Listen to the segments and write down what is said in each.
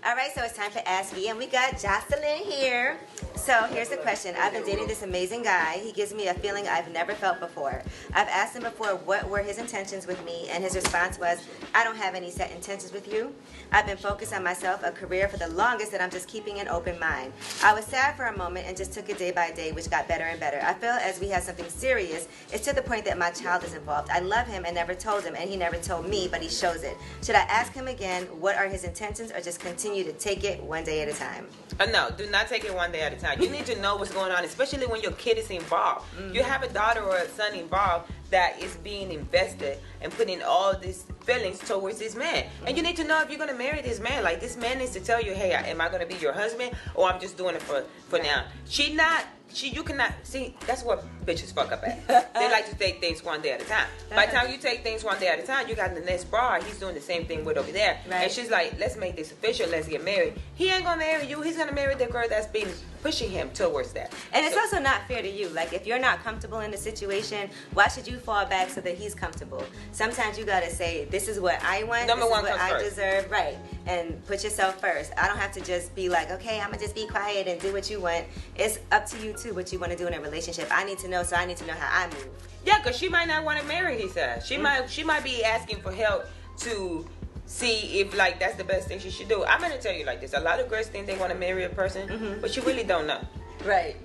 All right, so it's time for Ask Me, and we got Jocelyn here. So here's the question. I've been dating this amazing guy. He gives me a feeling I've never felt before. I've asked him before what were his intentions with me, and his response was, I don't have any set intentions with you. I've been focused on myself, a career for the longest, and I'm just keeping an open mind. I was sad for a moment and just took it day by day, which got better and better. I feel as we have something serious, it's to the point that my child is involved. I love him and never told him, and he never told me, but he shows it. Should I ask him again what are his intentions, or just continue to take it one day at a time? No, do not take it one day at a time. You need to know what's going on, especially when your kid is involved. You have a daughter or a son involved that is being invested and putting all these feelings towards this man. And you need to know if you're going to marry this man. Like, this man needs to tell you, hey, am I going to be your husband, or I'm just doing it for now? You cannot, see, that's what bitches fuck up at. They like to take things one day at a time. By the time you take things one day at a time, you got the next bra, he's doing the same thing with over there. Right. And she's like, let's make this official, let's get married. He ain't gonna marry you, he's gonna marry the girl that's been pushing him towards that. And it's also not fair to you. Like, if you're not comfortable in the situation, why should you fall back so that he's comfortable? Sometimes you gotta say, this is what I want, Number this one is what I first. deserve, right? And put yourself first. I don't have to just be like, okay, I'm gonna just be quiet and do what you want. It's up to you too, what you want to do in a relationship. I need to know, so I need to know how I move. Yeah, because she might not want to marry, he said. She might be asking for help to see if, like, that's the best thing she should do. I'm going to tell you like this. A lot of girls think they want to marry a person, but you really don't know. Right.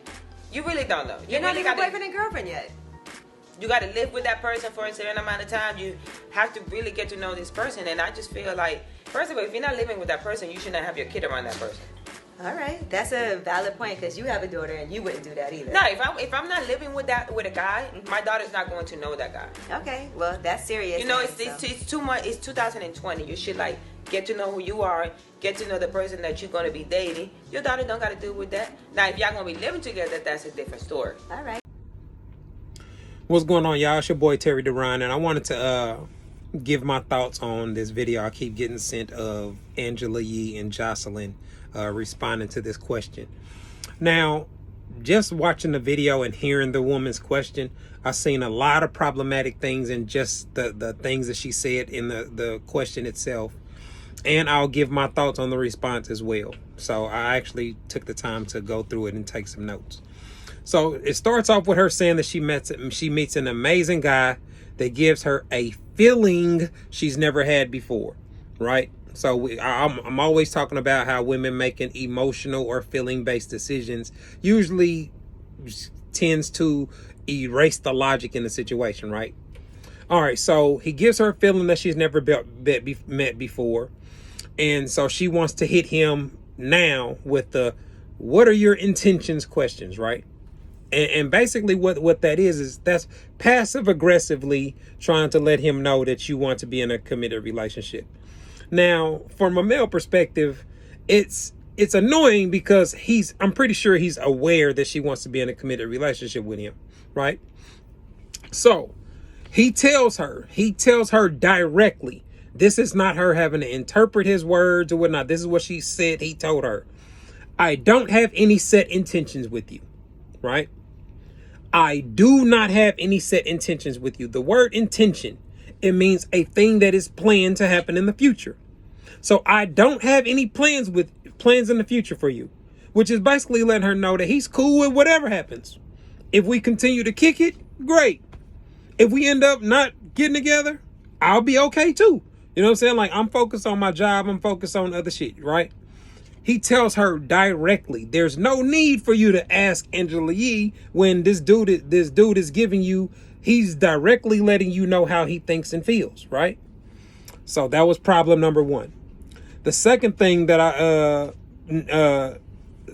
You really don't know. You're not even boyfriend and girlfriend yet. You got to live with that person for a certain amount of time. You have to really get to know this person. And I just feel like, first of all, if you're not living with that person, you should not have your kid around that person. All right, that's a valid point, because you have a daughter and you wouldn't do that either. No, if I'm not living with a guy, my daughter's not going to know that guy. Okay, well, that's serious. You know, it's too much. It's 2020. You should, like, get to know who you are, get to know the person that you're going to be dating. Your daughter don't got to deal with that. Now, if y'all going to be living together, that's a different story. All right. What's going on, y'all? It's your boy Terry Duran, and I wanted to give my thoughts on this video I keep getting sent of Angela Yee and Jocelyn responding to this question. Now, just watching the video and hearing the woman's question, I've seen a lot of problematic things in just the things that she said in the question itself. And I'll give my thoughts on the response as well. So I actually took the time to go through it and take some notes. So it starts off with her saying that she meets an amazing guy that gives her a feeling she's never had before, right? So I'm always talking about how women making emotional or feeling-based decisions usually tends to erase the logic in the situation, right? All right, so he gives her a feeling that she's never met before. And so she wants to hit him now with the, what are your intentions questions, right? And basically what that is that's passive aggressively trying to let him know that you want to be in a committed relationship. Now, from a male perspective, it's annoying because I'm pretty sure he's aware that she wants to be in a committed relationship with him, right? So he tells her directly, this is not her having to interpret his words or whatnot. This is what she said. He told her, I don't have any set intentions with you, right? I do not have any set intentions with you. The word intention, it means a thing that is planned to happen in the future. So I don't have any plans in the future for you, which is basically letting her know that he's cool with whatever happens. If we continue to kick it, great. If we end up not getting together, I'll be okay too. You know what I'm saying? Like, I'm focused on my job. I'm focused on other shit, right? He tells her directly, there's no need for you to ask Angela Yee when this dude is giving you, he's directly letting you know how he thinks and feels, right? So that was problem number one. The second thing that I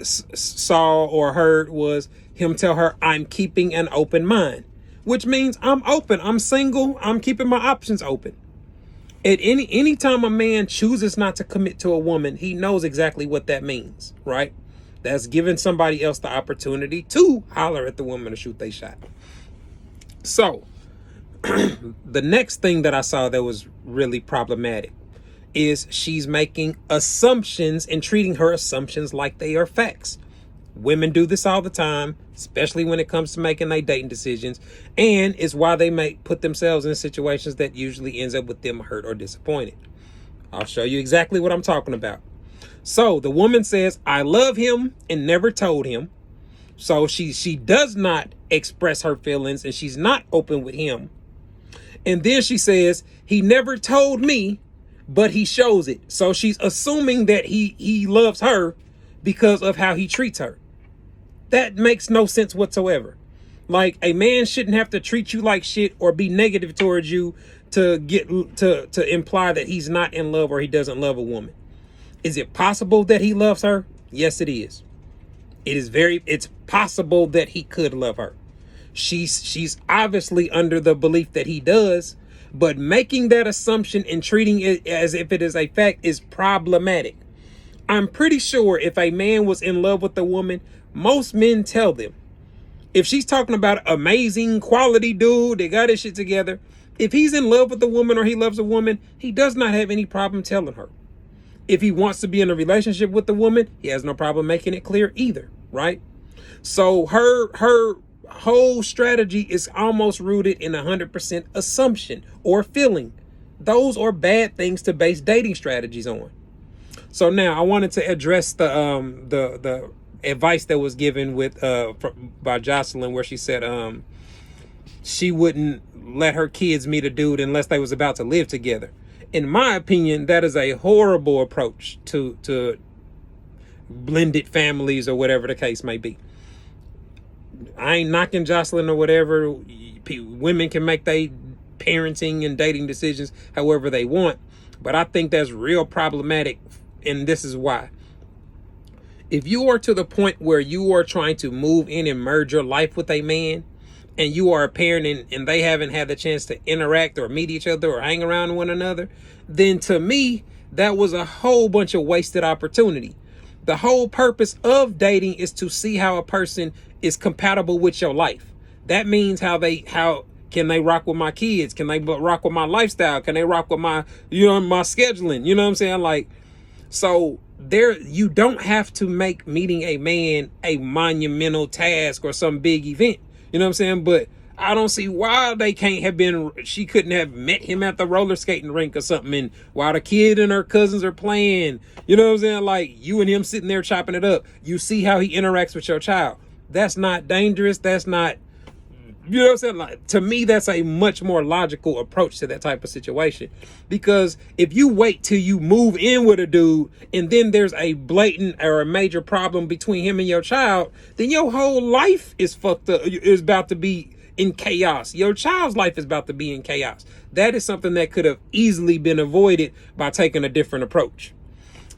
saw or heard was him tell her, I'm keeping an open mind, which means I'm open. I'm single. I'm keeping my options open. At any time a man chooses not to commit to a woman, he knows exactly what that means, right? That's giving somebody else the opportunity to holler at the woman to shoot their shot. So the next thing that I saw that was really problematic is she's making assumptions and treating her assumptions like they are facts. Women do this all the time, especially when it comes to making their dating decisions, and it's why they may put themselves in situations that usually ends up with them hurt or disappointed. I'll show you exactly what I'm talking about. So the woman says, I love him and never told him. So she does not express her feelings and she's not open with him. And then she says, he never told me, but he shows it. So she's assuming that he loves her because of how he treats her. That makes no sense whatsoever. Like, a man shouldn't have to treat you like shit or be negative towards you to get to imply that he's not in love or he doesn't love a woman. Is it possible that he loves her? Yes, it is. It's possible that he could love her. She's obviously under the belief that he does, but making that assumption and treating it as if it is a fact is problematic. I'm pretty sure if a man was in love with a woman, most men tell them. If she's talking about amazing quality dude, they got his shit together. If he's in love with a woman or he loves a woman, he does not have any problem telling her. If he wants to be in a relationship with the woman, he has no problem making it clear either, right? So her whole strategy is almost rooted in 100% assumption or feeling. Those are bad things to base dating strategies on. So now I wanted to address the advice that was given by Jocelyn, where she said she wouldn't let her kids meet a dude unless they was about to live together. In my opinion, that is a horrible approach to blended families or whatever the case may be. I ain't knocking Jocelyn or whatever. Women can make their parenting and dating decisions however they want, but I think that's real problematic, and this is why. If you are to the point where you are trying to move in and merge your life with a man, and you are a parent and they haven't had the chance to interact or meet each other or hang around one another, then to me, that was a whole bunch of wasted opportunity. The whole purpose of dating is to see how a person is compatible with your life. That means how can they rock with my kids? Can they rock with my lifestyle? Can they rock with my, my scheduling? You know what I'm saying? Like, so you don't have to make meeting a man a monumental task or some big event. You know what I'm saying? But I don't see why she couldn't have met him at the roller skating rink or something, and while the kid and her cousins are playing, you know what I'm saying? Like, you and him sitting there chopping it up. You see how he interacts with your child. That's not dangerous. That's not, you know what I'm saying? Like, to me, that's a much more logical approach to that type of situation. Because if you wait till you move in with a dude and then there's a blatant or a major problem between him and your child, then your whole life is fucked up, is about to be in chaos. Your child's life is about to be in chaos. That is something that could have easily been avoided by taking a different approach.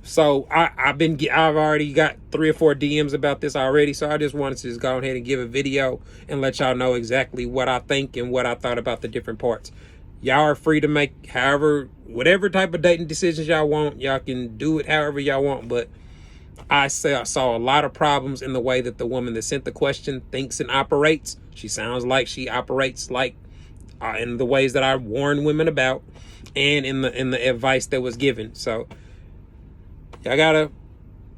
So I've already got 3 or 4 DMs about this already. So I just wanted to just go ahead and give a video and let y'all know exactly what I think and what I thought about the different parts. Y'all are free to make whatever type of dating decisions y'all want. Y'all can do it however y'all want. But I saw a lot of problems in the way that the woman that sent the question thinks and operates. She sounds like she operates like in the ways that I warn women about, and in the advice that was given. So y'all gotta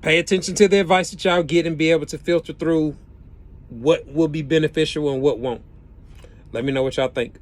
pay attention to the advice that y'all get and be able to filter through what will be beneficial and what won't. Let me know what y'all think.